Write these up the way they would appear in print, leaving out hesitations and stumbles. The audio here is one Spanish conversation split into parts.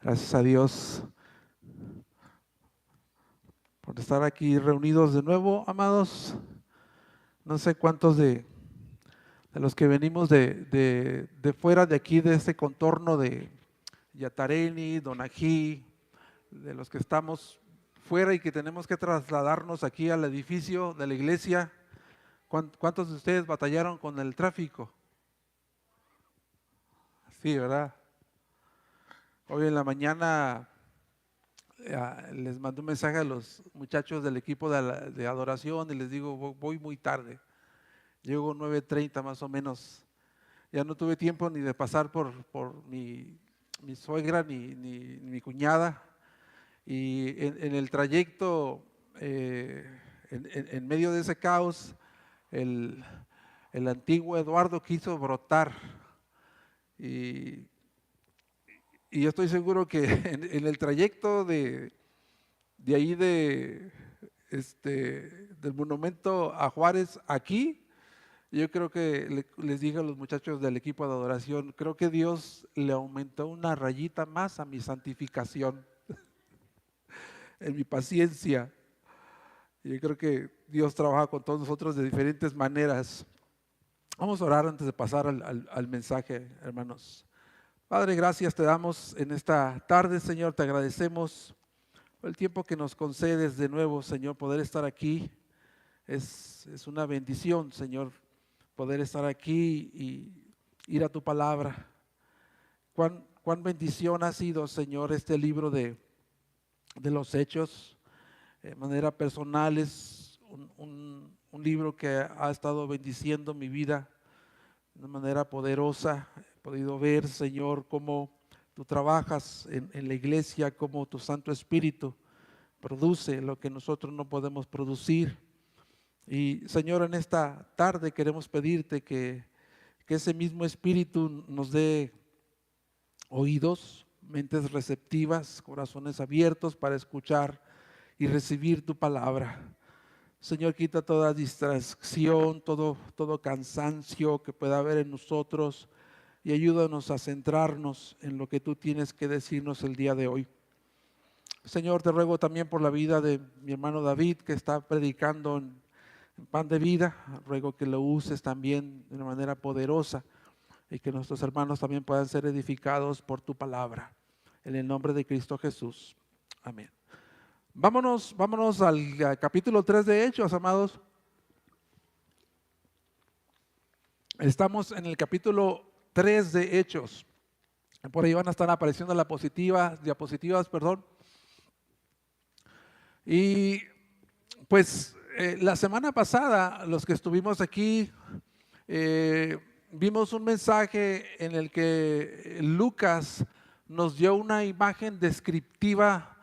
Gracias a Dios por estar aquí reunidos de nuevo, amados. No sé cuántos de los que venimos de fuera de aquí, de este contorno de Yatareni, Donají, de los que estamos fuera y que tenemos que trasladarnos aquí al edificio de la iglesia. ¿Cuántos de ustedes batallaron con el tráfico? Sí, ¿verdad? Hoy en la mañana les mandé un mensaje a los muchachos del equipo de adoración y les digo, voy muy tarde, llego 9:30 más o menos. Ya no tuve tiempo ni de pasar por mi suegra ni mi cuñada. Y en el trayecto, en medio de ese caos, el, el antiguo Eduardo quiso brotar. Y, y yo estoy seguro que en el trayecto de ahí del monumento a Juárez aquí, yo creo que les dije a los muchachos del equipo de adoración, creo que Dios le aumentó una rayita más a mi santificación, en mi paciencia. Yo creo que Dios trabaja con todos nosotros de diferentes maneras. Vamos a orar antes de pasar al mensaje, hermanos. Padre, gracias te damos en esta tarde, Señor, te agradecemos por el tiempo que nos concedes de nuevo, Señor, poder estar aquí. Es una bendición, Señor, poder estar aquí y ir a tu palabra. Cuán bendición ha sido, Señor, este libro de los Hechos. De manera personal es un libro que ha estado bendiciendo mi vida de una manera poderosa. He podido ver, Señor, cómo tú trabajas en la iglesia, cómo tu Santo Espíritu produce lo que nosotros no podemos producir. Y Señor, en esta tarde queremos pedirte que ese mismo Espíritu nos dé oídos, mentes receptivas, corazones abiertos para escuchar y recibir tu palabra. Señor, quita toda distracción, todo cansancio que pueda haber en nosotros y ayúdanos a centrarnos en lo que tú tienes que decirnos el día de hoy. Señor, te ruego también por la vida de mi hermano David, que está predicando en Pan de Vida. Ruego que lo uses también de una manera poderosa y que nuestros hermanos también puedan ser edificados por tu palabra. En el nombre de Cristo Jesús. Amén. Vámonos al capítulo 3 de Hechos, amados. Estamos en el capítulo 3 de Hechos. Por ahí van a estar apareciendo las diapositivas, perdón. Y pues la semana pasada, los que estuvimos aquí, vimos un mensaje en el que Lucas nos dio una imagen descriptiva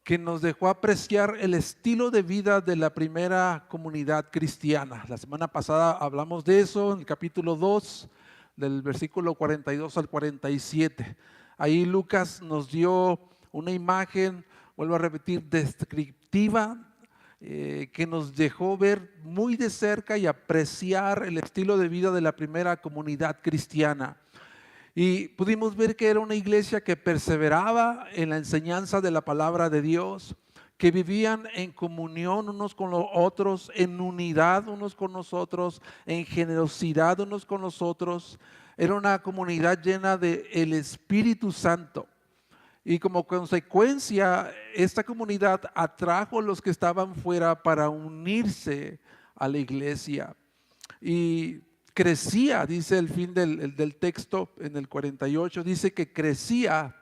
que nos dejó apreciar el estilo de vida de la primera comunidad cristiana. La semana pasada hablamos de eso en el capítulo 2, del versículo 42 al 47. Ahí Lucas nos dio una imagen, vuelvo a repetir, descriptiva, que nos dejó ver muy de cerca y apreciar el estilo de vida de la primera comunidad cristiana. Y pudimos ver que era una iglesia que perseveraba en la enseñanza de la palabra de Dios, que vivían en comunión unos con los otros, en unidad unos con nosotros, en generosidad unos con los otros. Era una comunidad llena del Espíritu Santo. Y como consecuencia, esta comunidad atrajo a los que estaban fuera para unirse a la iglesia. Y crecía, dice el fin del texto en el 48, dice que crecía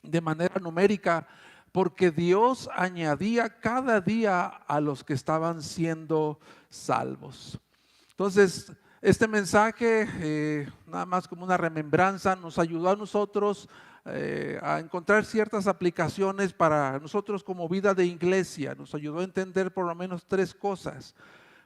de manera numérica porque Dios añadía cada día a los que estaban siendo salvos. Entonces, este mensaje, nada más como una remembranza, nos ayudó a nosotros a encontrar ciertas aplicaciones para nosotros como vida de iglesia. Nos ayudó a entender por lo menos tres cosas.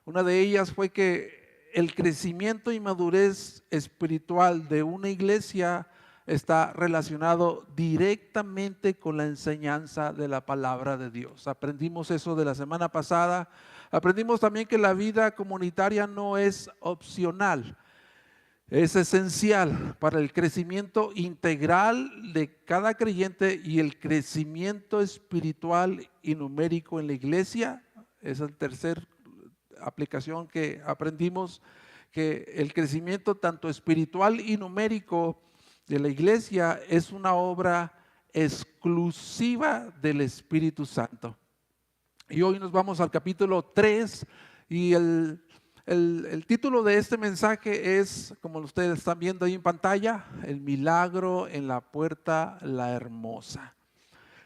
Una de ellas fue que el crecimiento y madurez espiritual de una iglesia está relacionado directamente con la enseñanza de la palabra de Dios. Aprendimos eso de la semana pasada. Aprendimos también que la vida comunitaria no es opcional. Es esencial para el crecimiento integral de cada creyente y el crecimiento espiritual y numérico en la iglesia. Es la tercera aplicación que aprendimos, que el crecimiento tanto espiritual y numérico de la iglesia es una obra exclusiva del Espíritu Santo. Y hoy nos vamos al capítulo 3 y el título de este mensaje es, como ustedes están viendo ahí en pantalla, el milagro en la puerta la hermosa.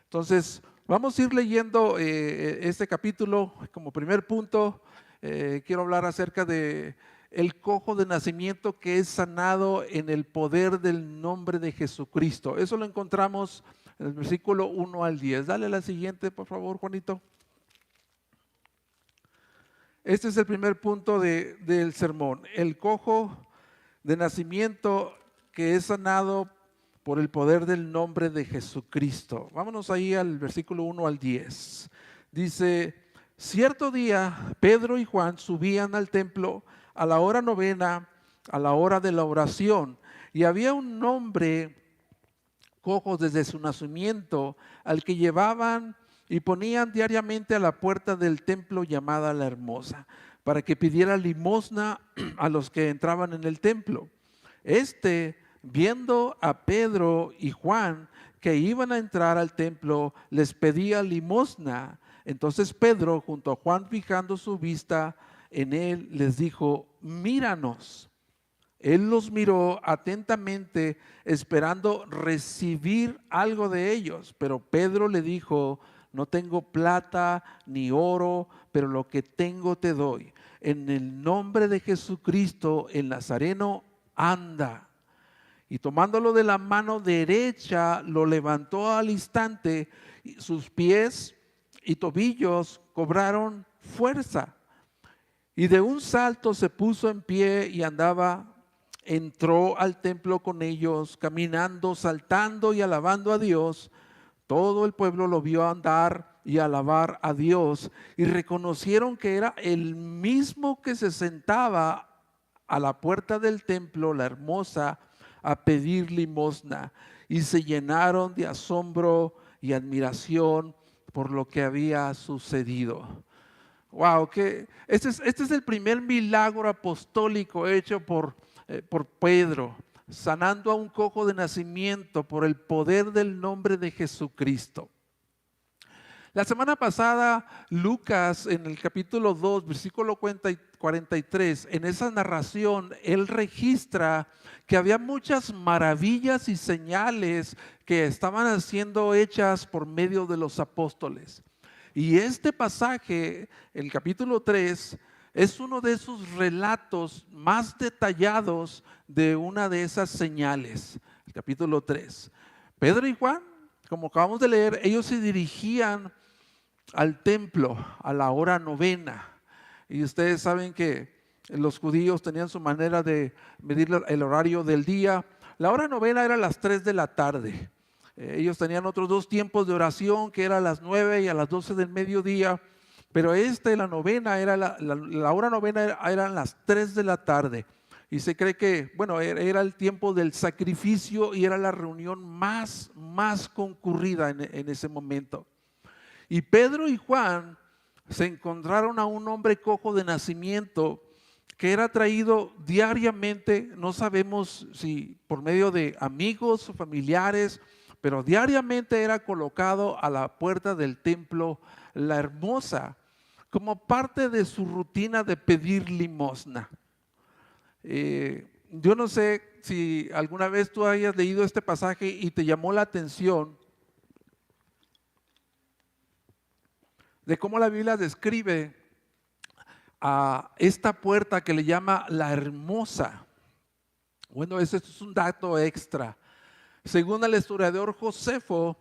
Entonces, vamos a ir leyendo este capítulo. Como primer punto, quiero hablar acerca de el cojo de nacimiento que es sanado en el poder del nombre de Jesucristo. Eso lo encontramos en el versículo 1 al 10. Dale la siguiente, por favor, Juanito. Este es el primer punto del sermón, el cojo de nacimiento que es sanado por el poder del nombre de Jesucristo. Vámonos ahí al versículo 1 al 10. Dice, cierto día Pedro y Juan subían al templo a la hora novena, a la hora de la oración, y había un hombre cojo desde su nacimiento, al que llevaban y ponían diariamente a la puerta del templo llamada la Hermosa, para que pidiera limosna a los que entraban en el templo. Viendo a Pedro y Juan que iban a entrar al templo, les pedía limosna. Entonces Pedro, junto a Juan, fijando su vista en él, les dijo, míranos. Él los miró atentamente, esperando recibir algo de ellos, pero Pedro le dijo, no tengo plata ni oro, pero lo que tengo te doy. En el nombre de Jesucristo, el Nazareno, anda. Y tomándolo de la mano derecha, lo levantó al instante, y sus pies y tobillos cobraron fuerza. Y de un salto se puso en pie y andaba, entró al templo con ellos, caminando, saltando y alabando a Dios. Todo el pueblo lo vio andar y alabar a Dios y reconocieron que era el mismo que se sentaba a la puerta del templo, la Hermosa, a pedir limosna, y se llenaron de asombro y admiración por lo que había sucedido. Wow, que este es el primer milagro apostólico hecho por Pedro, sanando a un cojo de nacimiento por el poder del nombre de Jesucristo. La semana pasada, Lucas, en el capítulo 2, versículo 43, en esa narración, él registra que había muchas maravillas y señales que estaban siendo hechas por medio de los apóstoles. Y este pasaje, el capítulo 3, es uno de esos relatos más detallados de una de esas señales. El capítulo 3. Pedro y Juan, como acabamos de leer, ellos se dirigían al templo a la hora novena. Y ustedes saben que los judíos tenían su manera de medir el horario del día. La hora novena era a las 3 de la tarde. Ellos tenían otros dos tiempos de oración, que era a las 9 y a las 12 del mediodía. Pero la novena era la hora novena eran las 3 de la tarde. Y se cree que, bueno, era el tiempo del sacrificio y era la reunión más concurrida en ese momento. Y Pedro y Juan se encontraron a un hombre cojo de nacimiento que era traído diariamente, no sabemos si por medio de amigos o familiares, pero diariamente era colocado a la puerta del templo la Hermosa, como parte de su rutina de pedir limosna. Yo no sé si alguna vez tú hayas leído este pasaje y te llamó la atención de cómo la Biblia describe a esta puerta que le llama la Hermosa. Bueno, esto es un dato extra. Según el historiador Josefo,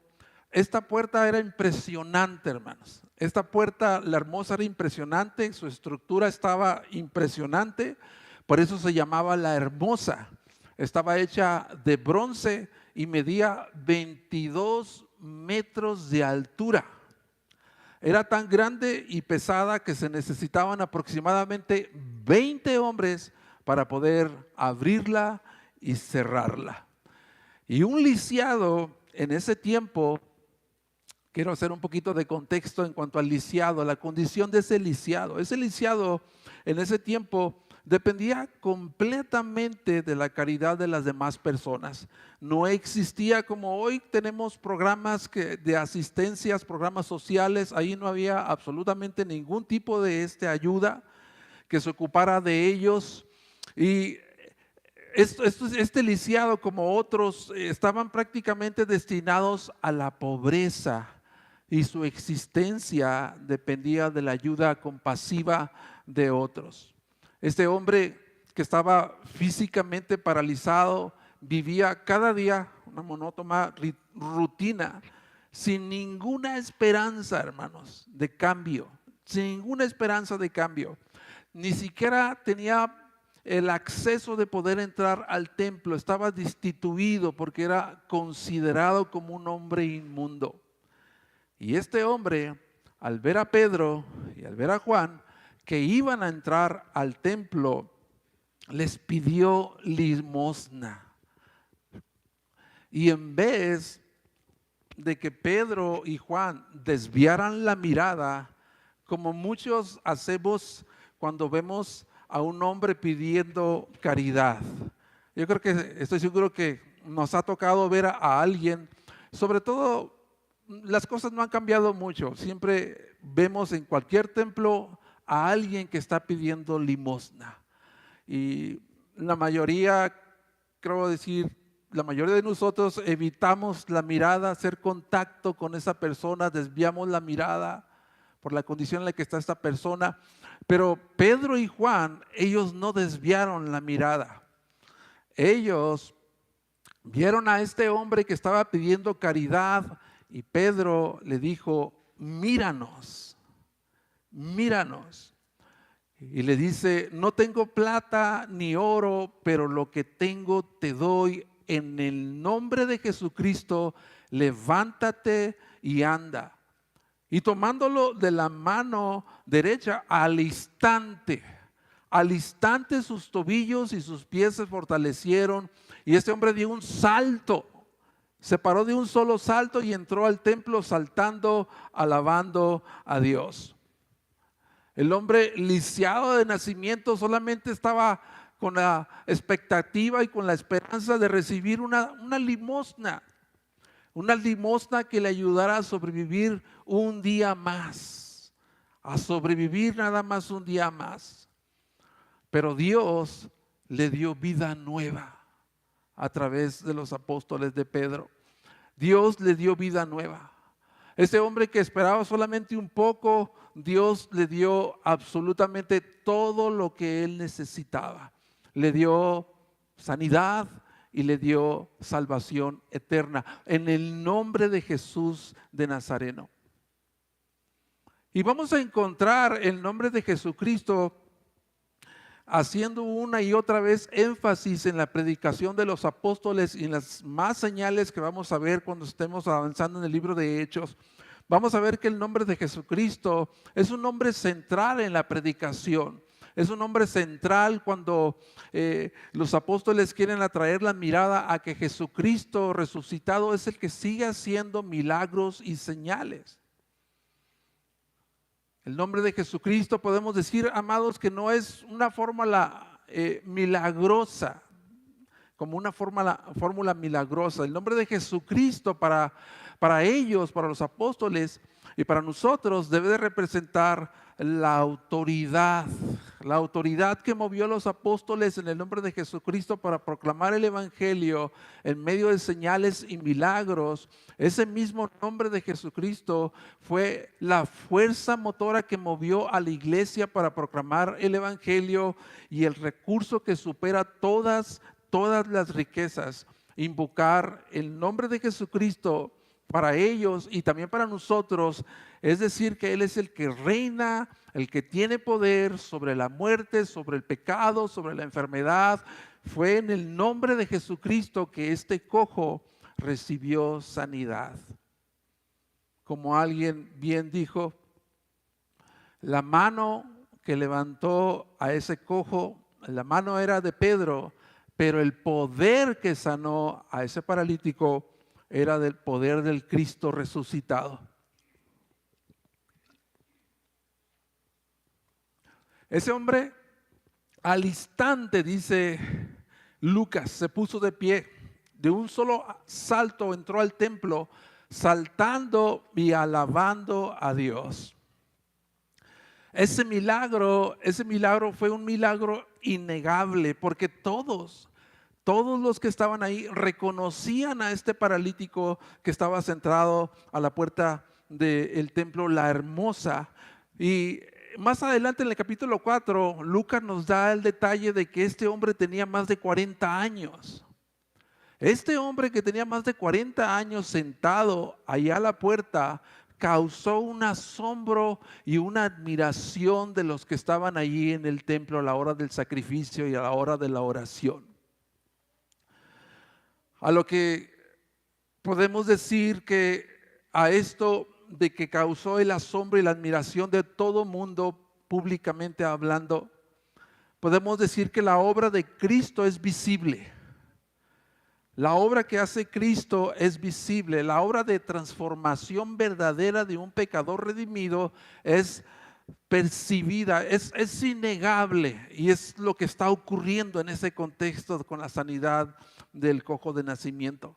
esta puerta era impresionante, hermanos. Esta puerta, la Hermosa, era impresionante, su estructura estaba impresionante, por eso se llamaba la Hermosa. Estaba hecha de bronce y medía 22 metros de altura. Era tan grande y pesada que se necesitaban aproximadamente 20 hombres para poder abrirla y cerrarla. Y un lisiado en ese tiempo, quiero hacer un poquito de contexto en cuanto al lisiado, la condición de ese lisiado. Ese lisiado en ese tiempo dependía completamente de la caridad de las demás personas. No existía como hoy tenemos programas de asistencias, programas sociales. Ahí no había absolutamente ningún tipo de ayuda que se ocupara de ellos. Y este lisiado, como otros, estaban prácticamente destinados a la pobreza y su existencia dependía de la ayuda compasiva de otros. Este hombre que estaba físicamente paralizado vivía cada día una monótona rutina sin ninguna esperanza, hermanos, de cambio, sin ninguna esperanza de cambio. Ni siquiera tenía el acceso de poder entrar al templo, estaba destituido porque era considerado como un hombre inmundo. Y este hombre, al ver a Pedro y al ver a Juan, que iban a entrar al templo, les pidió limosna. Y en vez de que Pedro y Juan desviaran la mirada, como muchos hacemos cuando vemos a un hombre pidiendo caridad. Yo creo que, estoy seguro que nos ha tocado ver a alguien, sobre todo las cosas no han cambiado mucho, siempre vemos en cualquier templo a alguien que está pidiendo limosna. Y la mayoría, creo decir, la mayoría de nosotros evitamos la mirada, hacer contacto con esa persona, desviamos la mirada por la condición en la que está esta persona. Pero Pedro y Juan, ellos no desviaron la mirada. Ellos vieron a este hombre que estaba pidiendo caridad y Pedro le dijo, míranos, míranos. Y le dice, no tengo plata ni oro, pero lo que tengo te doy. En el nombre de Jesucristo, levántate y anda. Y tomándolo de la mano derecha, al instante sus tobillos y sus pies se fortalecieron y este hombre dio un salto, se paró de un solo salto y entró al templo saltando, alabando a Dios. El hombre lisiado de nacimiento solamente estaba con la expectativa y con la esperanza de recibir una limosna que le ayudara a sobrevivir un día más, a sobrevivir nada más un día más. Pero Dios le dio vida nueva a través de los apóstoles de Pedro. Dios le dio vida nueva. Este hombre que esperaba solamente un poco, Dios le dio absolutamente todo lo que él necesitaba. Le dio sanidad y le dio salvación eterna en el nombre de Jesús de Nazareno. Y vamos a encontrar el nombre de Jesucristo haciendo una y otra vez énfasis en la predicación de los apóstoles y en las más señales que vamos a ver cuando estemos avanzando en el libro de Hechos. Vamos a ver que el nombre de Jesucristo es un nombre central en la predicación. Es un nombre central cuando los apóstoles quieren atraer la mirada a que Jesucristo resucitado es el que sigue haciendo milagros y señales. El nombre de Jesucristo podemos decir, amados, que no es una fórmula milagrosa, como una fórmula milagrosa. El nombre de Jesucristo para ellos, para los apóstoles y para nosotros debe de representar la autoridad que movió a los apóstoles en el nombre de Jesucristo para proclamar el evangelio en medio de señales y milagros. Ese mismo nombre de Jesucristo fue la fuerza motora que movió a la iglesia para proclamar el evangelio y el recurso que supera todas las riquezas. Invocar el nombre de Jesucristo para ellos y también para nosotros, es decir, que Él es el que reina, el que tiene poder sobre la muerte, sobre el pecado, sobre la enfermedad. Fue en el nombre de Jesucristo que este cojo recibió sanidad. Como alguien bien dijo, la mano que levantó a ese cojo la mano era de Pedro, pero el poder que sanó a ese paralítico era del poder del Cristo resucitado. Ese hombre al instante, dice Lucas, se puso de pie, de un solo salto entró al templo, saltando y alabando a Dios. Ese milagro fue un milagro innegable, porque todos los que estaban ahí reconocían a este paralítico que estaba sentado a la puerta del templo La Hermosa. Y más adelante en el capítulo 4, Lucas nos da el detalle de que este hombre tenía más de 40 años. Este hombre que tenía más de 40 años sentado allá a la puerta causó un asombro y una admiración de los que estaban allí en el templo a la hora del sacrificio y a la hora de la oración. A lo que podemos decir que a esto de que causó el asombro y la admiración de todo mundo públicamente hablando, podemos decir que la obra de Cristo es visible. La obra que hace Cristo es visible. La obra de transformación verdadera de un pecador redimido es percibida, es innegable, y es lo que está ocurriendo en ese contexto con la sanidad del cojo de nacimiento.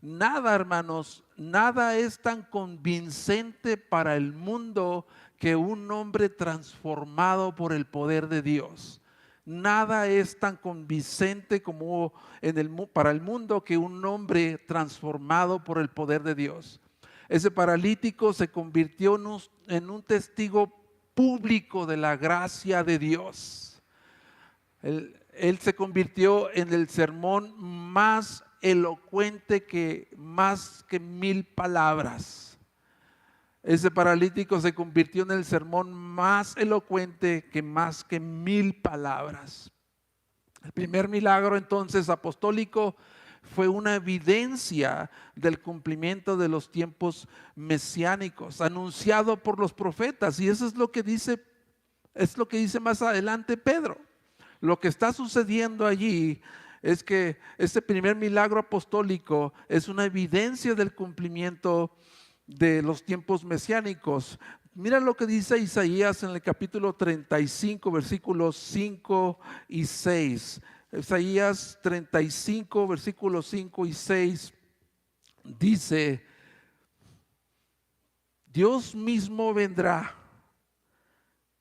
Nada, hermanos, nada es tan convincente para el mundo que un hombre transformado por el poder de Dios. Nada es tan convincente como para el mundo que un hombre transformado por el poder de Dios. Ese paralítico se convirtió en un testigo público de la gracia de Dios. Él se convirtió en el sermón más elocuente que más que 1000 palabras. Ese paralítico se convirtió en el sermón más elocuente que más que 1000 palabras. El primer milagro entonces apostólico fue una evidencia del cumplimiento de los tiempos mesiánicos anunciado por los profetas, y eso es lo que dice más adelante Pedro. Lo que está sucediendo allí es que este primer milagro apostólico es una evidencia del cumplimiento de los tiempos mesiánicos. Mira lo que dice Isaías en el capítulo 35, versículos 5 y 6. Isaías 35, versículos 5 y 6 dice: Dios mismo vendrá,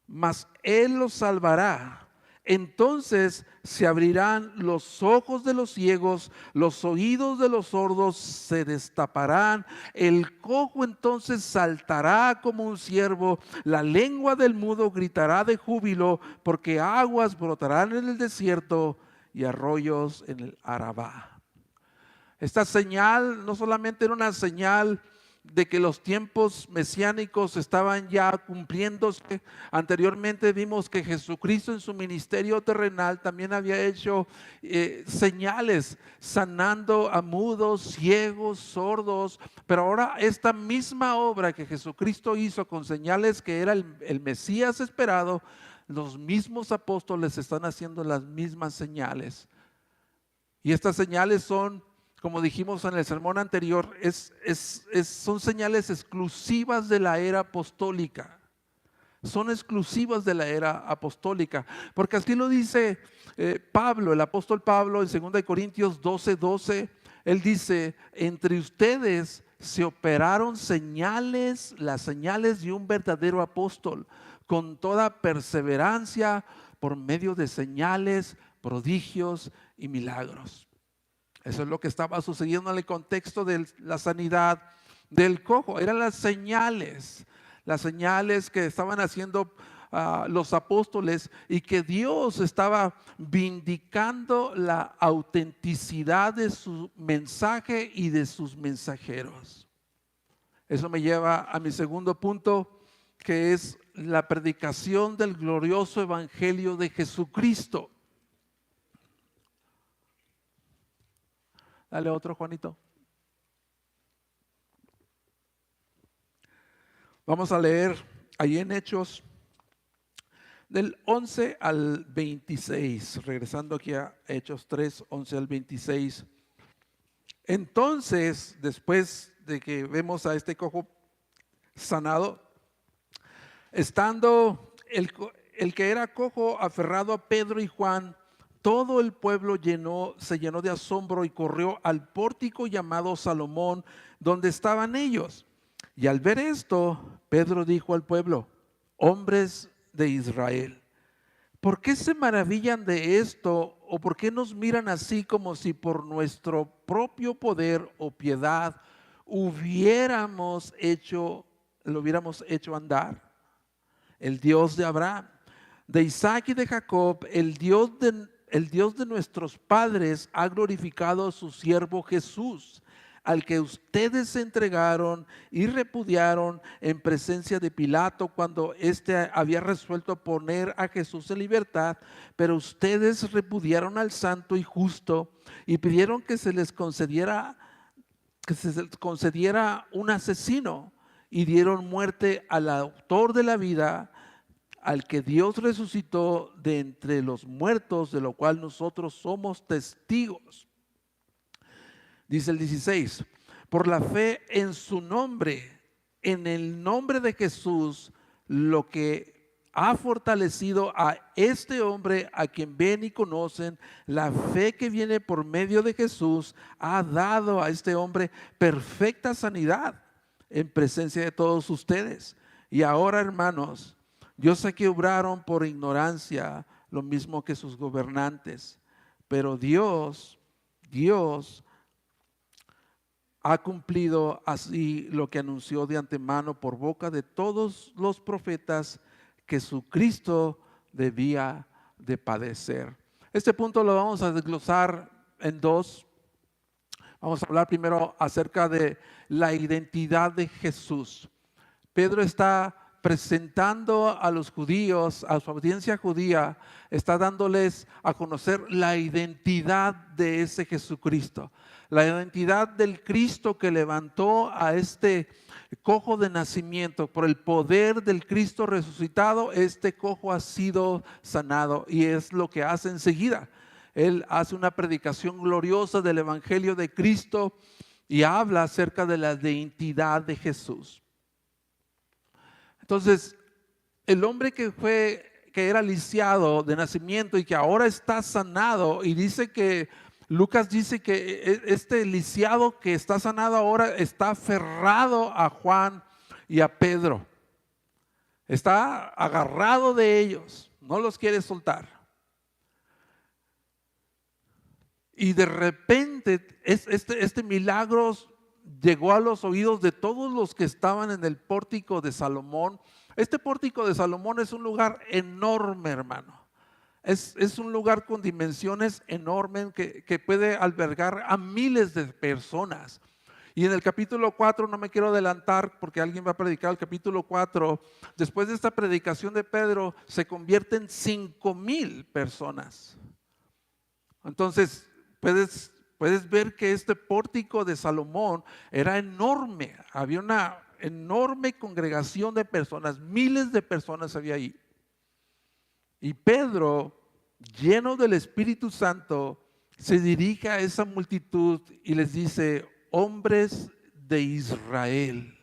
mas Él los salvará. Entonces se abrirán los ojos de los ciegos, los oídos de los sordos se destaparán, el cojo entonces saltará como un ciervo, la lengua del mudo gritará de júbilo, porque aguas brotarán en el desierto y arroyos en el Arabá. Esta señal no solamente era una señal de que los tiempos mesiánicos estaban ya cumpliéndose. Anteriormente vimos que Jesucristo en su ministerio terrenal también había hecho señales, sanando a mudos, ciegos, sordos. Pero ahora esta misma obra que Jesucristo hizo con señales que era el Mesías esperado, los mismos apóstoles están haciendo las mismas señales. Y estas señales son, como dijimos en el sermón anterior, son señales exclusivas de la era apostólica. Son exclusivas de la era apostólica. Porque así lo dice Pablo, el apóstol Pablo en 2 Corintios 12:12. Él dice: entre ustedes se operaron señales, las señales de un verdadero apóstol, con toda perseverancia, por medio de señales, prodigios y milagros. Eso es lo que estaba sucediendo en el contexto de la sanidad del cojo. Eran las señales que estaban haciendo los apóstoles, y que Dios estaba vindicando la autenticidad de su mensaje y de sus mensajeros. Eso me lleva a mi segundo punto, que es la predicación del glorioso evangelio de Jesucristo. Dale otro, Juanito. Vamos a leer ahí en Hechos. del 11 al 26, regresando aquí a Hechos 3, 11 al 26. Entonces, después de que vemos a este cojo sanado, estando el que era cojo aferrado a Pedro y Juan, todo el pueblo se llenó de asombro y corrió al pórtico llamado Salomón, donde estaban ellos. Y al ver esto, Pedro dijo al pueblo: hombres de Israel, ¿por qué se maravillan de esto? ¿O por qué nos miran así, como si por nuestro propio poder o piedad lo hubiéramos hecho andar? El Dios de Abraham, de Isaac y de Jacob, el Dios de nuestros padres, ha glorificado a su siervo Jesús, al que ustedes entregaron y repudiaron en presencia de Pilato cuando éste había resuelto poner a Jesús en libertad. Pero ustedes repudiaron al santo y justo y pidieron que se les concediera un asesino, y dieron muerte al autor de la vida, al que Dios resucitó de entre los muertos, de lo cual nosotros somos testigos. Dice el 16: por la fe en su nombre, en el nombre de Jesús, lo que ha fortalecido a este hombre, a quien ven y conocen, la fe que viene por medio de Jesús, ha dado a este hombre perfecta sanidad en presencia de todos ustedes. Y ahora, hermanos, yo sé que obraron por ignorancia, lo mismo que sus gobernantes, pero Dios ha cumplido así lo que anunció de antemano por boca de todos los profetas, que su Cristo debía de padecer. Este punto lo vamos a desglosar en dos. Vamos a hablar primero acerca de la identidad de Jesús. Pedro está presentando a los judíos, a su audiencia judía, está dándoles a conocer la identidad de ese Jesucristo, la identidad del Cristo que levantó a este cojo de nacimiento. Por el poder del Cristo resucitado, este cojo ha sido sanado, y es lo que hace enseguida. Él hace una predicación gloriosa del evangelio de Cristo y habla acerca de la identidad de Jesús. Entonces, el hombre que era lisiado de nacimiento y que ahora está sanado, y Lucas dice que este lisiado que está sanado ahora está aferrado a Juan y a Pedro. Está agarrado de ellos, no los quiere soltar. Y de repente este milagro llegó a los oídos de todos los que estaban en el pórtico de Salomón. Este pórtico de Salomón es un lugar enorme, hermano. Es un lugar con dimensiones enormes que puede albergar a miles de personas. Y en el capítulo 4, no me quiero adelantar porque alguien va a predicar el capítulo 4, después de esta predicación de Pedro, se convierten 5,000 personas. Entonces, puedes ver que este pórtico de Salomón era enorme. Había una enorme congregación de personas, miles de personas había ahí. Y Pedro, lleno del Espíritu Santo, se dirige a esa multitud y les dice: hombres de Israel,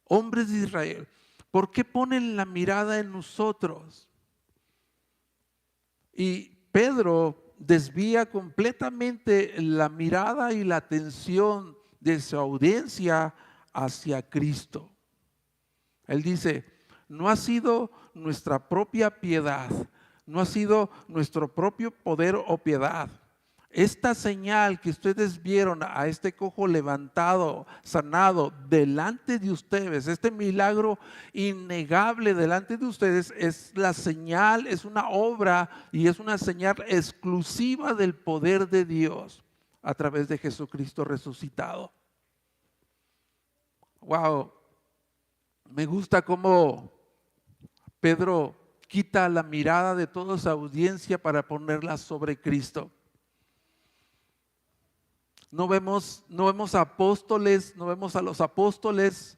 hombres de Israel, ¿por qué ponen la mirada en nosotros? Y Pedro desvía completamente la mirada y la atención de su audiencia hacia Cristo. Él dice: no ha sido nuestra propia piedad, no ha sido nuestro propio poder o piedad. Esta señal que ustedes vieron a este cojo levantado, sanado delante de ustedes, este milagro innegable delante de ustedes, es la señal, es una obra y es una señal exclusiva del poder de Dios a través de Jesucristo resucitado. Wow, me gusta cómo Pedro quita la mirada de toda esa audiencia para ponerla sobre Cristo. No vemos apóstoles, no vemos a los apóstoles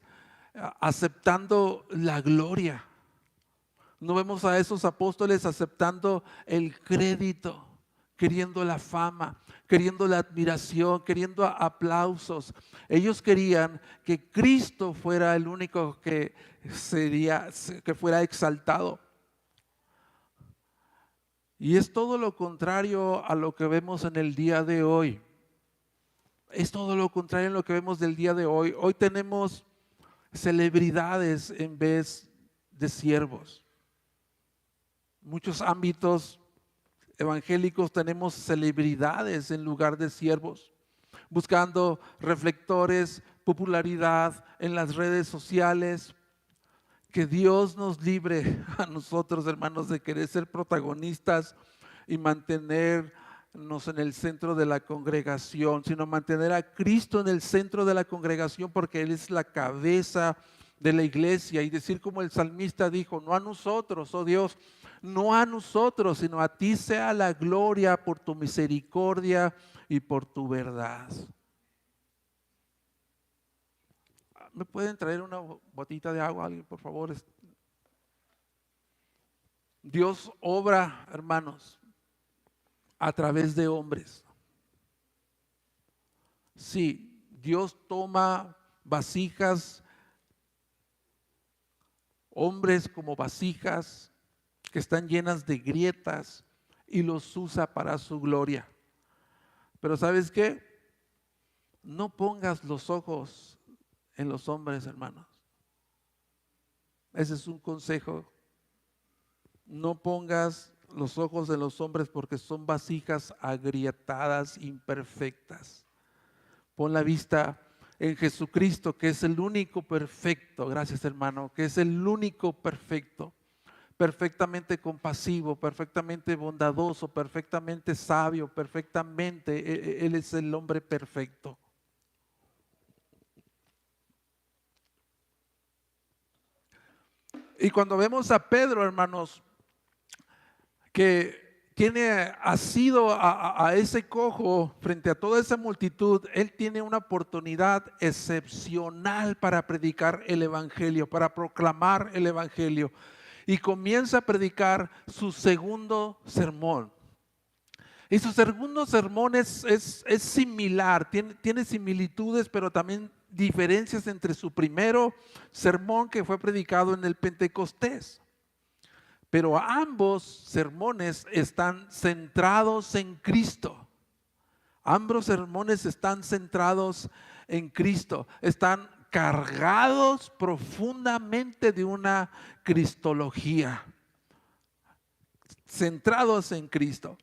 aceptando la gloria. No vemos a esos apóstoles aceptando el crédito, queriendo la fama, queriendo la admiración, queriendo aplausos. Ellos querían que Cristo fuera el único que fuera exaltado. Y es todo lo contrario a lo que vemos en el día de hoy. Es todo lo contrario a lo que vemos del día de hoy. Hoy tenemos celebridades en vez de siervos. Muchos ámbitos evangélicos tenemos celebridades en lugar de siervos, buscando reflectores, popularidad en las redes sociales. Que Dios nos libre a nosotros, hermanos, de querer ser protagonistas y mantenernos en el centro de la congregación, sino mantener a Cristo en el centro de la congregación, porque Él es la cabeza de la iglesia. Y decir como el salmista dijo: no a nosotros, oh Dios, no a nosotros, sino a ti sea la gloria por tu misericordia y por tu verdad. ¿Me pueden traer una botita de agua, alguien, por favor? Dios obra, hermanos, a través de hombres. Sí, Dios toma vasijas, hombres como vasijas que están llenas de grietas, y los usa para su gloria. Pero ¿sabes qué? No pongas los ojos en los hombres, hermanos. Ese es un consejo. No pongas los ojos en los hombres, porque son vasijas agrietadas, imperfectas. Pon la vista en Jesucristo, que es el único perfecto. Gracias, hermano, que es el único perfecto. Perfectamente compasivo, perfectamente bondadoso, perfectamente sabio, perfectamente. Él es el hombre perfecto. Y cuando vemos a Pedro, hermanos, que tiene asido a ese cojo frente a toda esa multitud, él tiene una oportunidad excepcional para predicar el evangelio, para proclamar el evangelio. Y comienza a predicar su segundo sermón. Y su segundo sermón es similar, tiene similitudes, pero también diferencias entre su primero sermón, que fue predicado en el Pentecostés. Pero ambos sermones están centrados en Cristo. Ambos sermones están centrados en Cristo. Están cargados profundamente de una cristología. Centrados en Cristo.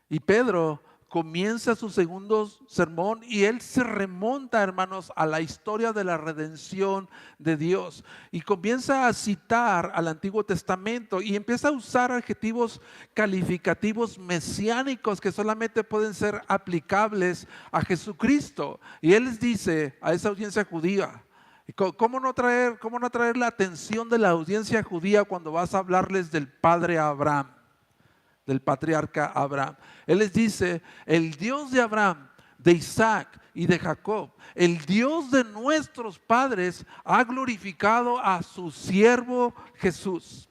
Y Pedro comienza su segundo sermón y él se remonta, hermanos, a la historia de la redención de Dios. Y comienza a citar al Antiguo Testamento y empieza a usar adjetivos calificativos mesiánicos que solamente pueden ser aplicables a Jesucristo. Y él les dice a esa audiencia judía: ¿cómo no traer la atención de la audiencia judía cuando vas a hablarles del padre Abraham? Del patriarca Abraham. Él les dice: el Dios de Abraham, de Isaac y de Jacob, el Dios de nuestros padres, ha glorificado a su siervo Jesús.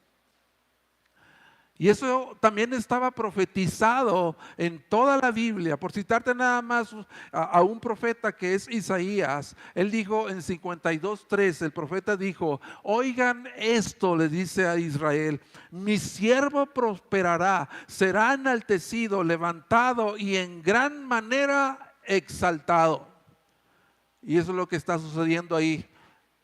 Y eso también estaba profetizado en toda la Biblia. Por citarte nada más a un profeta, que es Isaías. Él dijo en 52:3, el profeta dijo: oigan esto, le dice a Israel: mi siervo prosperará, será enaltecido, levantado y en gran manera exaltado. Y eso es lo que está sucediendo ahí.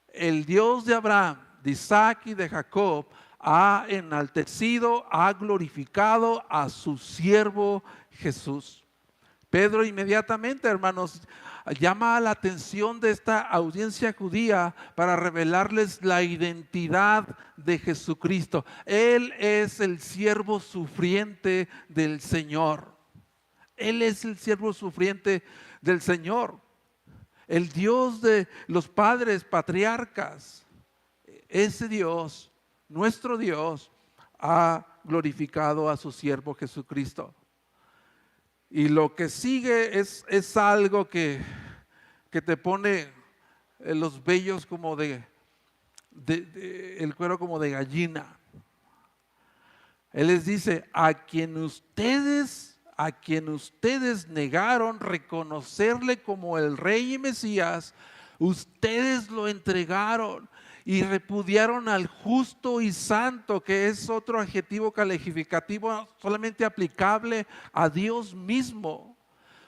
El Dios de Abraham, de Isaac y de Jacob ha enaltecido, ha glorificado a su siervo Jesús. Pedro inmediatamente, hermanos, llama la atención de esta audiencia judía para revelarles la identidad de Jesucristo. Él es el siervo sufriente del Señor. Él es el siervo sufriente del Señor. El Dios de los padres patriarcas, ese Dios, nuestro Dios, ha glorificado a su siervo Jesucristo. Y lo que sigue es algo que te pone los vellos como el cuero como de gallina. Él les dice, a quien ustedes negaron reconocerle como el Rey y Mesías, ustedes lo entregaron y repudiaron al justo y santo, que es otro adjetivo calificativo solamente aplicable a Dios mismo.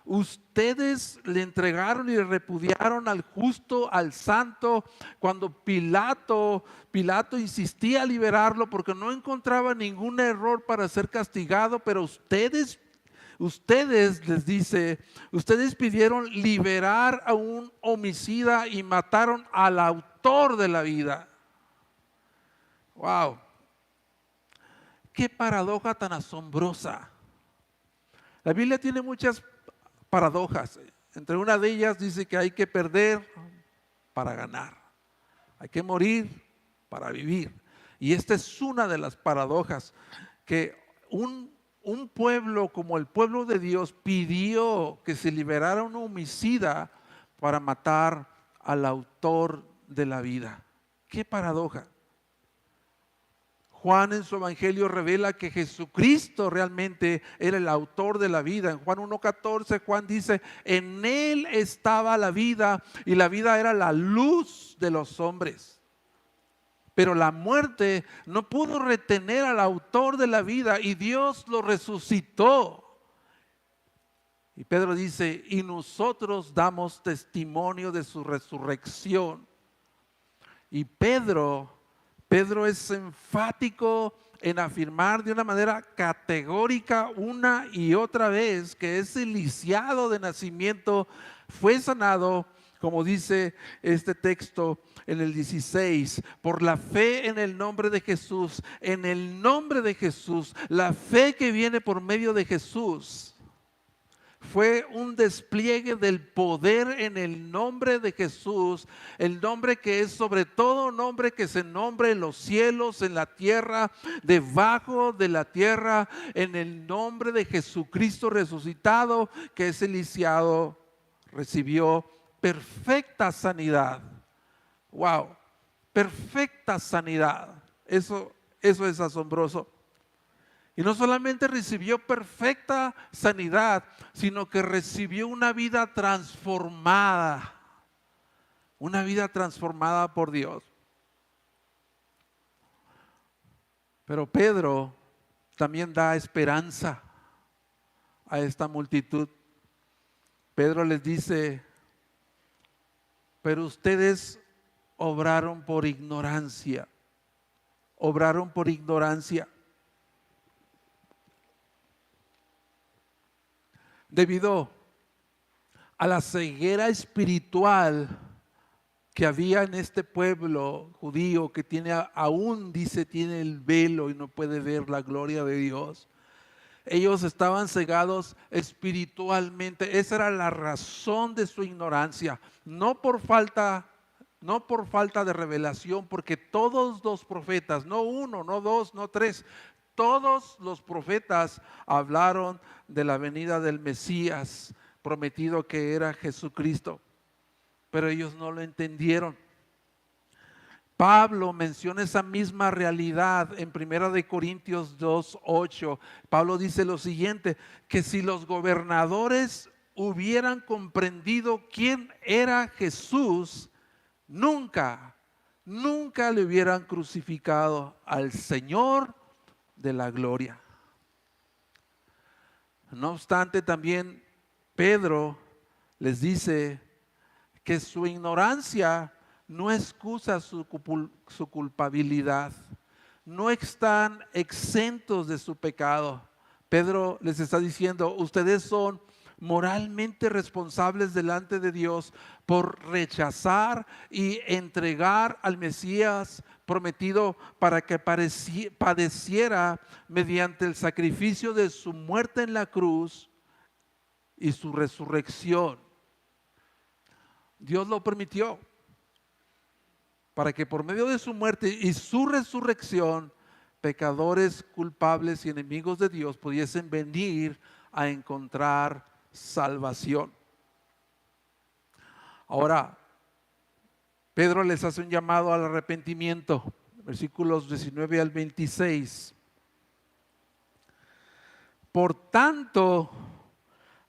Ustedes le entregaron y repudiaron al justo, al santo, cuando Pilato insistía a liberarlo porque no encontraba ningún error para ser castigado, pero ustedes les dice, ustedes pidieron liberar a un homicida y mataron al autor de la vida. Wow, qué paradoja tan asombrosa. La Biblia tiene muchas paradojas. Entre una de ellas dice que hay que perder para ganar, hay que morir para vivir. Y esta es una de las paradojas, que un pueblo como el pueblo de Dios pidió que se liberara un homicida para matar al autor de la vida. ¡Qué paradoja! Juan en su evangelio revela que Jesucristo realmente era el autor de la vida. En Juan 1:14 Juan dice, en él estaba la vida y la vida era la luz de los hombres. Pero la muerte no pudo retener al autor de la vida y Dios lo resucitó. Y Pedro dice, y nosotros damos testimonio de su resurrección. Y Pedro es enfático en afirmar de una manera categórica una y otra vez que ese lisiado de nacimiento fue sanado, como dice este texto en el 16, por la fe en el nombre de Jesús, en el nombre de Jesús, la fe que viene por medio de Jesús. Fue un despliegue del poder en el nombre de Jesús, el nombre que es sobre todo nombre que se nombre en los cielos, en la tierra, debajo de la tierra, en el nombre de Jesucristo resucitado, que ese lisiado recibió perfecta sanidad. Wow, perfecta sanidad. Eso es asombroso. Y no solamente recibió perfecta sanidad, sino que recibió una vida transformada por Dios. Pero Pedro también da esperanza a esta multitud. Pedro les dice, pero ustedes obraron por ignorancia. Debido a la ceguera espiritual que había en este pueblo judío, que aún tiene el velo y no puede ver la gloria de Dios. Ellos estaban cegados espiritualmente. Esa era la razón de su ignorancia, no por falta de revelación, porque todos los profetas, no uno, no dos, no tres, todos los profetas hablaron de la venida del Mesías prometido, que era Jesucristo, pero ellos no lo entendieron. Pablo menciona esa misma realidad en 1 Corintios 2:8. Pablo dice lo siguiente, que si los gobernadores hubieran comprendido quién era Jesús, nunca le hubieran crucificado al Señor de la gloria. No obstante, también Pedro les dice que su ignorancia no excusa su culpabilidad. No están exentos de su pecado. Pedro les está diciendo, ustedes son moralmente responsables delante de Dios por rechazar y entregar al Mesías prometido para que padeciera mediante el sacrificio de su muerte en la cruz y su resurrección. Dios lo permitió para que por medio de su muerte y su resurrección, pecadores culpables y enemigos de Dios pudiesen venir a encontrar salvación. Ahora, Pedro les hace un llamado al arrepentimiento, versículos 19 al 26. Por tanto,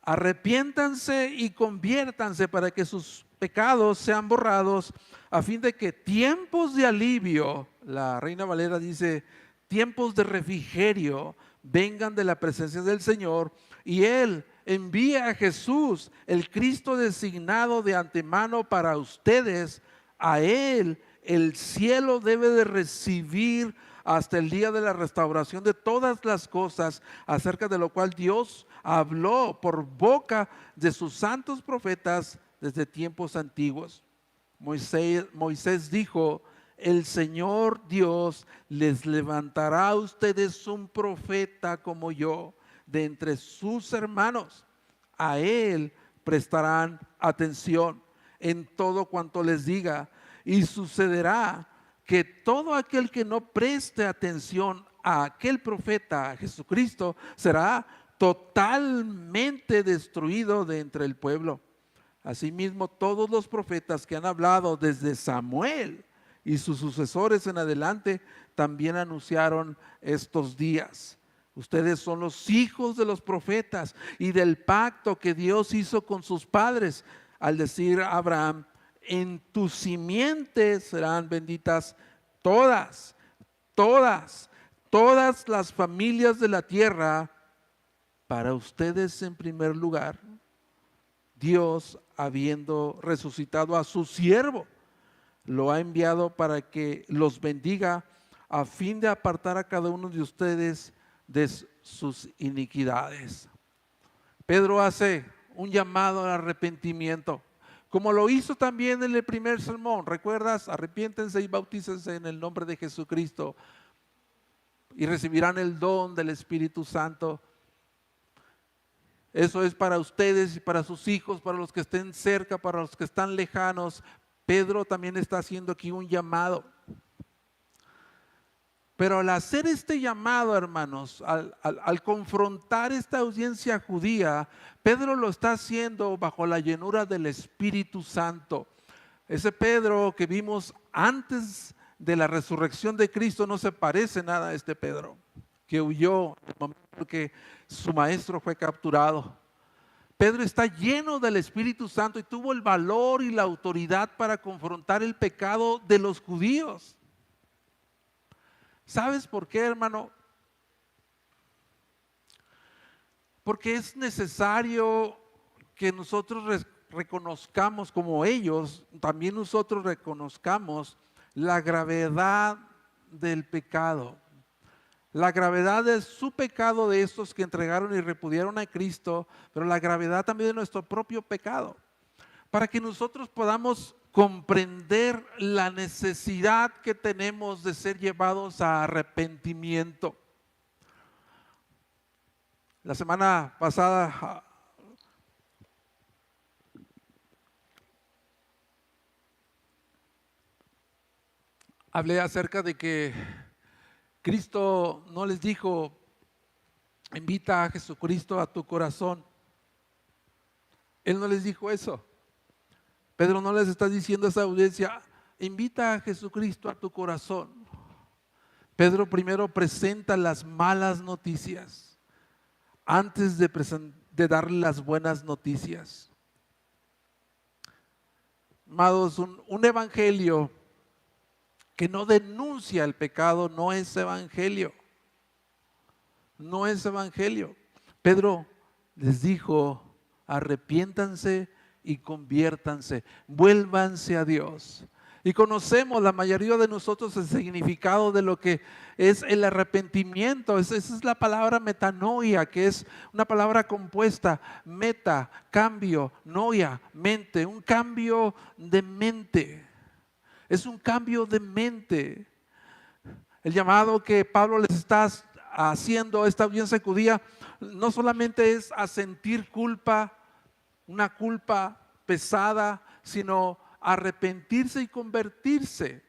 arrepiéntanse y conviértanse para que sus pecados sean borrados, a fin de que tiempos de alivio, la Reina Valera dice, tiempos de refrigerio, vengan de la presencia del Señor, y Él envía a Jesús, el Cristo designado de antemano para ustedes. A Él el cielo debe de recibir hasta el día de la restauración de todas las cosas, acerca de lo cual Dios habló por boca de sus santos profetas desde tiempos antiguos. Moisés dijo: el Señor Dios les levantará a ustedes un profeta como yo de entre sus hermanos. A él prestarán atención en todo cuanto les diga, y sucederá que todo aquel que no preste atención a aquel profeta, a Jesucristo, será totalmente destruido de entre el pueblo. Asimismo, todos los profetas que han hablado desde Samuel y sus sucesores en adelante también anunciaron estos días. Ustedes son los hijos de los profetas y del pacto que Dios hizo con sus padres al decir a Abraham: en tu simiente serán benditas todas las familias de la tierra. Para ustedes en primer lugar, Dios, habiendo resucitado a su siervo, lo ha enviado para que los bendiga, a fin de apartar a cada uno de ustedes de sus iniquidades. Pedro hace un llamado al arrepentimiento, como lo hizo también en el primer sermón. ¿Recuerdas? Arrepiéntense y bautícense en el nombre de Jesucristo y recibirán el don del Espíritu Santo. Eso es para ustedes y para sus hijos, para los que estén cerca, para los que están lejanos. Pedro también está haciendo aquí un llamado. Pero al hacer este llamado, hermanos, al confrontar esta audiencia judía, Pedro lo está haciendo bajo la llenura del Espíritu Santo. Ese Pedro que vimos antes de la resurrección de Cristo no se parece nada a este Pedro que huyó en el momento que su maestro fue capturado. Pedro está lleno del Espíritu Santo y tuvo el valor y la autoridad para confrontar el pecado de los judíos. ¿Sabes por qué, hermano? Porque es necesario que nosotros reconozcamos, como ellos, también nosotros reconozcamos la gravedad del pecado. La gravedad de su pecado, de estos que entregaron y repudiaron a Cristo, pero la gravedad también de nuestro propio pecado, para que nosotros podamos comprender la necesidad que tenemos de ser llevados a arrepentimiento. La semana pasada hablé acerca de que Cristo no les dijo: invita a Jesucristo a tu corazón. Él no les dijo eso. Pedro no les está diciendo a esa audiencia: invita a Jesucristo a tu corazón. Pedro primero presenta las malas noticias antes de darle las buenas noticias. Amados, un evangelio que no denuncia el pecado no es evangelio. No es evangelio. Pedro les dijo: arrepiéntanse y conviértanse, vuélvanse a Dios. Y conocemos la mayoría de nosotros el significado de lo que es el arrepentimiento. Esa es la palabra metanoia, que es una palabra compuesta: meta, cambio, noia, mente, un cambio de mente. Es un cambio de mente. El llamado que Pablo les está haciendo a esta audiencia judía no solamente es a sentir culpa, una culpa pesada, sino arrepentirse y convertirse.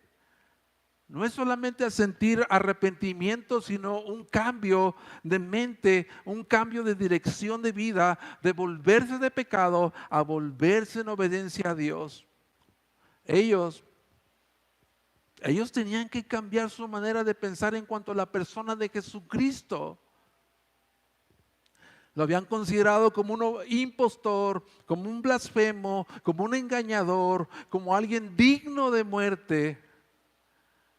No es solamente a sentir arrepentimiento, sino un cambio de mente, un cambio de dirección de vida, de volverse de pecado a volverse en obediencia a Dios. Ellos tenían que cambiar su manera de pensar en cuanto a la persona de Jesucristo. Lo habían considerado como un impostor, como un blasfemo, como un engañador, como alguien digno de muerte.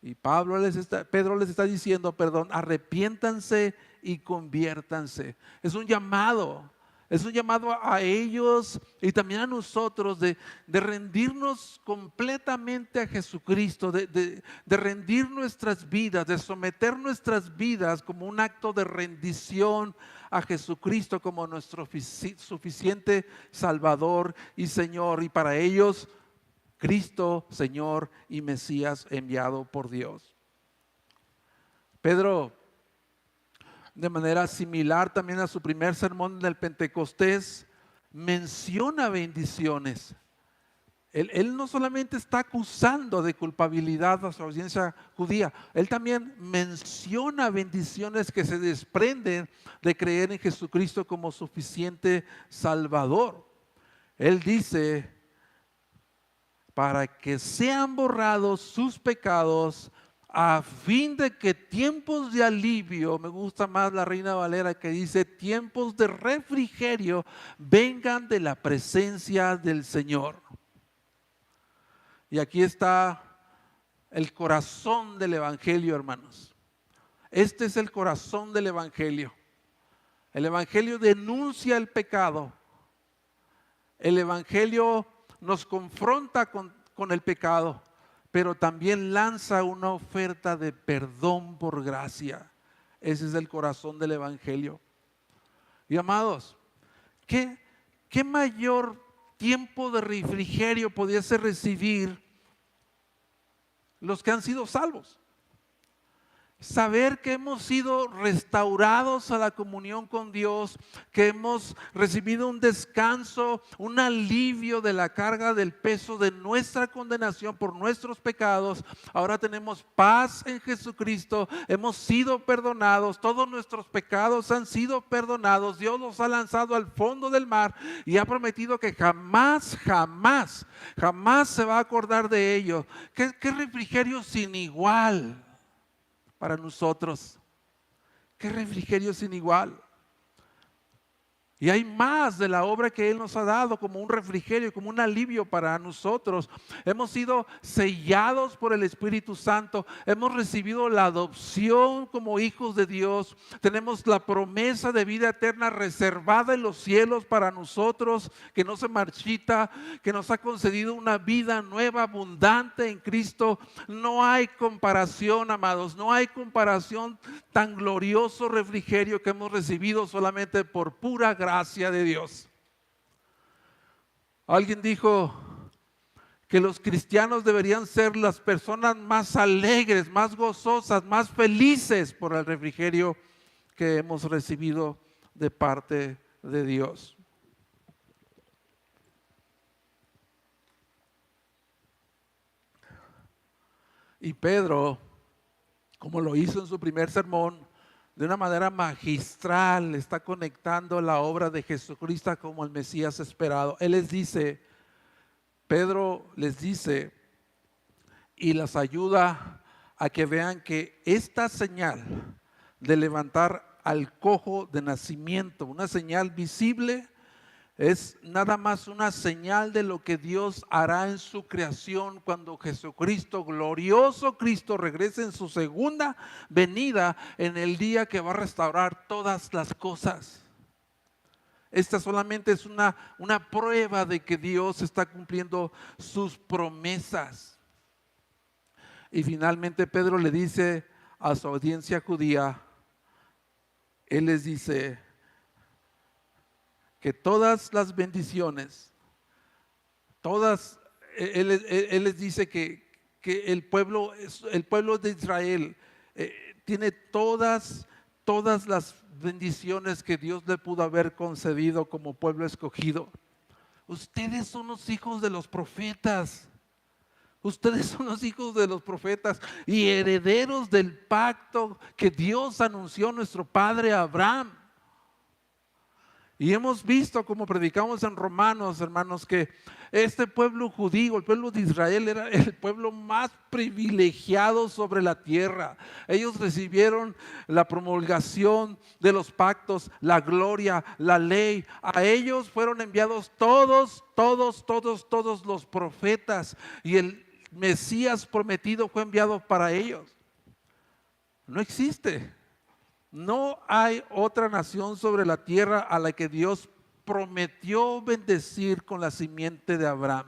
Y Pedro les está diciendo, perdón, arrepiéntanse y conviértanse. Es un llamado a ellos y también a nosotros de rendirnos completamente a Jesucristo, de rendir nuestras vidas, de someter nuestras vidas como un acto de rendición a Jesucristo como nuestro suficiente Salvador y Señor. Y para ellos, Cristo, Señor y Mesías enviado por Dios. Pedro, de manera similar también a su primer sermón del Pentecostés, menciona bendiciones. Él no solamente está acusando de culpabilidad a su audiencia judía, él también menciona bendiciones que se desprenden de creer en Jesucristo como suficiente Salvador. Él dice, para que sean borrados sus pecados, a fin de que tiempos de alivio, me gusta más la Reina Valera que dice tiempos de refrigerio, vengan de la presencia del Señor. Y aquí está el corazón del Evangelio, hermanos. Este es el corazón del Evangelio. El Evangelio denuncia el pecado. El Evangelio nos confronta con el pecado, pero también lanza una oferta de perdón por gracia. Ese es el corazón del Evangelio. Y amados, ¿qué mayor tiempo de refrigerio pudiese recibir los que han sido salvos? Saber que hemos sido restaurados a la comunión con Dios, que hemos recibido un descanso, un alivio de la carga del peso de nuestra condenación por nuestros pecados. Ahora tenemos paz en Jesucristo, hemos sido perdonados, todos nuestros pecados han sido perdonados. Dios los ha lanzado al fondo del mar y ha prometido que jamás se va a acordar de ellos. ¿Qué refrigerio sin igual para nosotros? Qué refrigerio sin igual. Y hay más de la obra que Él nos ha dado como un refrigerio, como un alivio para nosotros. Hemos sido sellados por el Espíritu Santo. Hemos recibido la adopción como hijos de Dios. Tenemos la promesa de vida eterna reservada en los cielos para nosotros, que no se marchita, que nos ha concedido una vida nueva, abundante en Cristo. No hay comparación, amados. No hay comparación tan glorioso refrigerio que hemos recibido solamente por pura gracia de Dios. Alguien dijo que los cristianos deberían ser las personas más alegres, más gozosas, más felices por el refrigerio que hemos recibido de parte de Dios. Y Pedro, como lo hizo en su primer sermón, de una manera magistral está conectando la obra de Jesucristo como el Mesías esperado. Él les dice, Pedro les dice y las ayuda a que vean que esta señal de levantar al cojo de nacimiento, una señal visible, es nada más una señal de lo que Dios hará en su creación cuando Jesucristo, glorioso Cristo, regrese en su segunda venida en el día que va a restaurar todas las cosas. Esta solamente es una prueba de que Dios está cumpliendo sus promesas. Y finalmente Pedro le dice a su audiencia judía, él les dice que todas las bendiciones, él les dice que el pueblo de Israel tiene todas las bendiciones que Dios le pudo haber concedido como pueblo escogido. Ustedes son los hijos de los profetas. Ustedes son los hijos de los profetas y herederos del pacto que Dios anunció a nuestro padre Abraham. Y hemos visto, como predicamos en Romanos, hermanos, que este pueblo judío, el pueblo de Israel, era el pueblo más privilegiado sobre la tierra. Ellos recibieron la promulgación de los pactos, la gloria, la ley. A ellos fueron enviados todos los profetas, y el Mesías prometido fue enviado para ellos. No existe. No hay otra nación sobre la tierra a la que Dios prometió bendecir con la simiente de Abraham.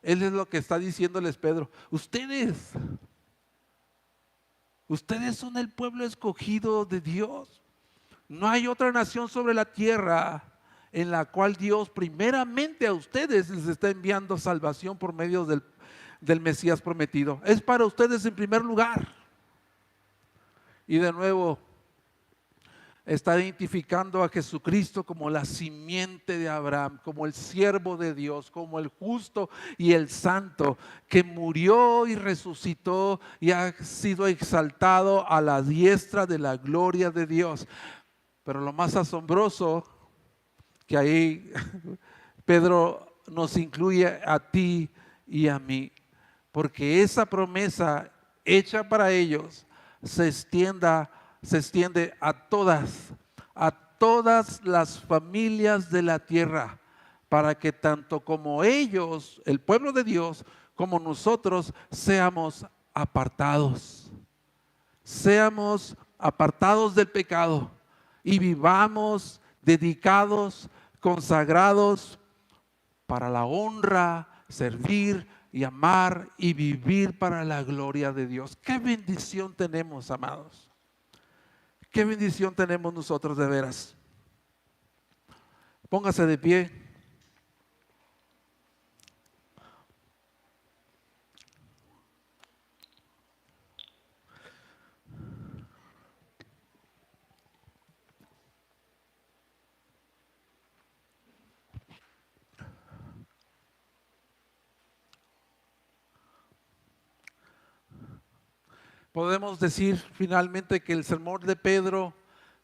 Él es lo que está diciéndoles Pedro. Ustedes son el pueblo escogido de Dios. No hay otra nación sobre la tierra en la cual Dios primeramente a ustedes les está enviando salvación por medio del Mesías prometido. Es para ustedes en primer lugar. Y de nuevo, está identificando a Jesucristo como la simiente de Abraham, como el siervo de Dios, como el justo y el santo, que murió y resucitó y ha sido exaltado a la diestra de la gloria de Dios. Pero lo más asombroso, que ahí Pedro nos incluye a ti y a mí, porque esa promesa hecha para ellos se extiende a todas las familias de la tierra, para que tanto como ellos, el pueblo de Dios, como nosotros seamos apartados del pecado y vivamos dedicados, consagrados para la honra, servir y amar y vivir para la gloria de Dios. Qué bendición tenemos, amados. Qué bendición tenemos nosotros de veras. Póngase de pie. Podemos decir finalmente que el sermón de Pedro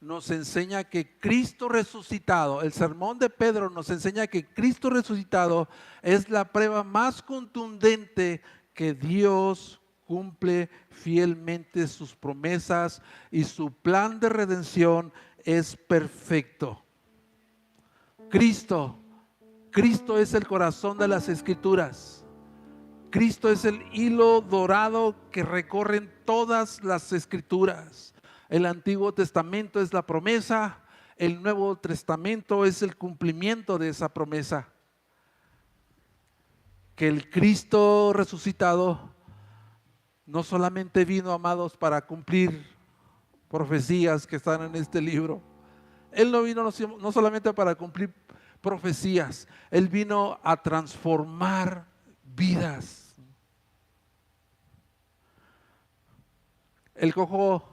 nos enseña que Cristo resucitado, el sermón de Pedro nos enseña que Cristo resucitado es la prueba más contundente que Dios cumple fielmente sus promesas y su plan de redención es perfecto. Cristo es el corazón de las Escrituras. Cristo es el hilo dorado que recorren todas las Escrituras. El Antiguo Testamento es la promesa, el Nuevo Testamento es el cumplimiento de esa promesa. Que el Cristo resucitado no solamente vino, amados, para cumplir profecías que están en este libro. Él no vino no solamente para cumplir profecías, Él vino a transformar vidas. El cojo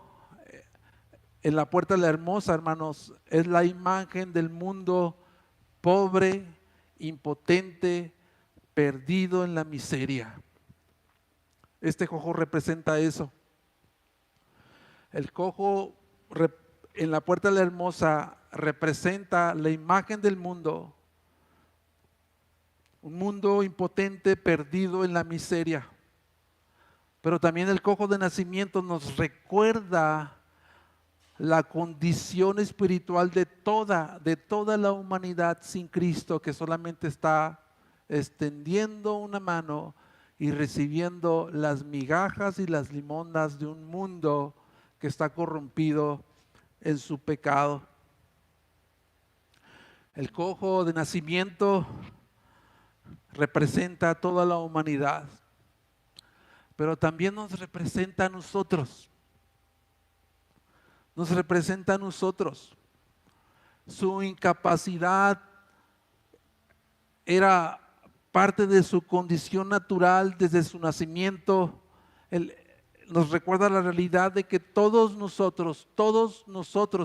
en la puerta de la hermosa, hermanos, es la imagen del mundo pobre, impotente, perdido en la miseria. Este cojo representa eso. El cojo en la puerta de la hermosa representa la imagen del mundo, un mundo impotente, perdido en la miseria. Pero también el cojo de nacimiento nos recuerda la condición espiritual de toda la humanidad sin Cristo, que solamente está extendiendo una mano y recibiendo las migajas y las limonas de un mundo que está corrompido en su pecado. El cojo de nacimiento representa a toda la humanidad, pero también nos representa a nosotros. Nos representa a nosotros. Su incapacidad era parte de su condición natural desde su nacimiento. Nos recuerda la realidad de que todos nosotros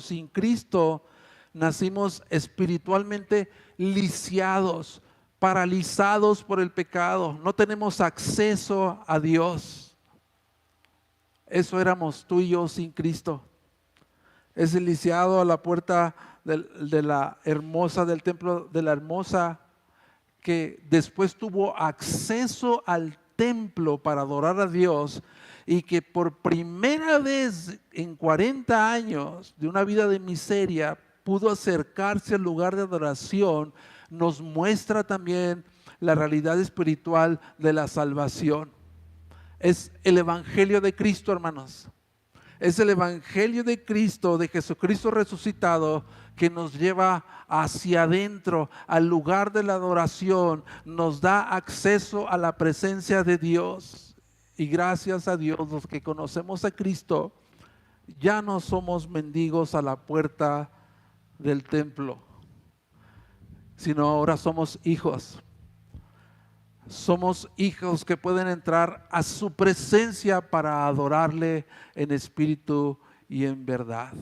sin Cristo nacimos espiritualmente lisiados, paralizados por el pecado. No tenemos acceso a Dios. Eso éramos tú y yo sin Cristo. Es lisiado a la puerta de la hermosa, del templo de la hermosa, que después tuvo acceso al templo para adorar a Dios y que por primera vez en 40 años de una vida de miseria pudo acercarse al lugar de adoración, nos muestra también la realidad espiritual de la salvación. Es el Evangelio de Cristo, hermanos. Es el Evangelio de Cristo, de Jesucristo resucitado, que nos lleva hacia adentro, al lugar de la adoración, nos da acceso a la presencia de Dios. Y gracias a Dios, los que conocemos a Cristo, ya no somos mendigos a la puerta del templo, sino ahora somos hijos. Somos hijos que pueden entrar a su presencia para adorarle en espíritu y en verdad.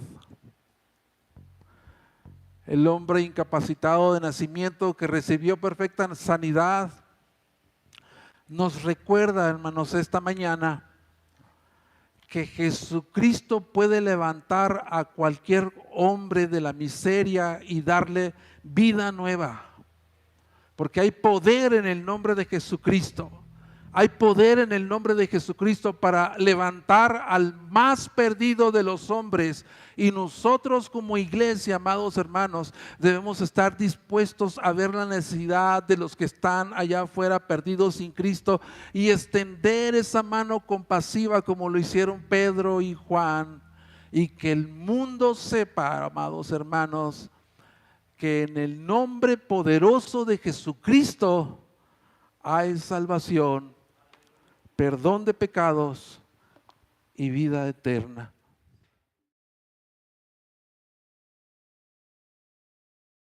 El hombre incapacitado de nacimiento que recibió perfecta sanidad nos recuerda, hermanos, esta mañana que Jesucristo puede levantar a cualquier hombre de la miseria y darle vida nueva. Porque hay poder en el nombre de Jesucristo. Hay poder en el nombre de Jesucristo para levantar al más perdido de los hombres. Y nosotros como iglesia, amados hermanos, debemos estar dispuestos a ver la necesidad de los que están allá afuera perdidos sin Cristo y extender esa mano compasiva como lo hicieron Pedro y Juan. Y que el mundo sepa, amados hermanos, que en el nombre poderoso de Jesucristo hay salvación, perdón de pecados y vida eterna.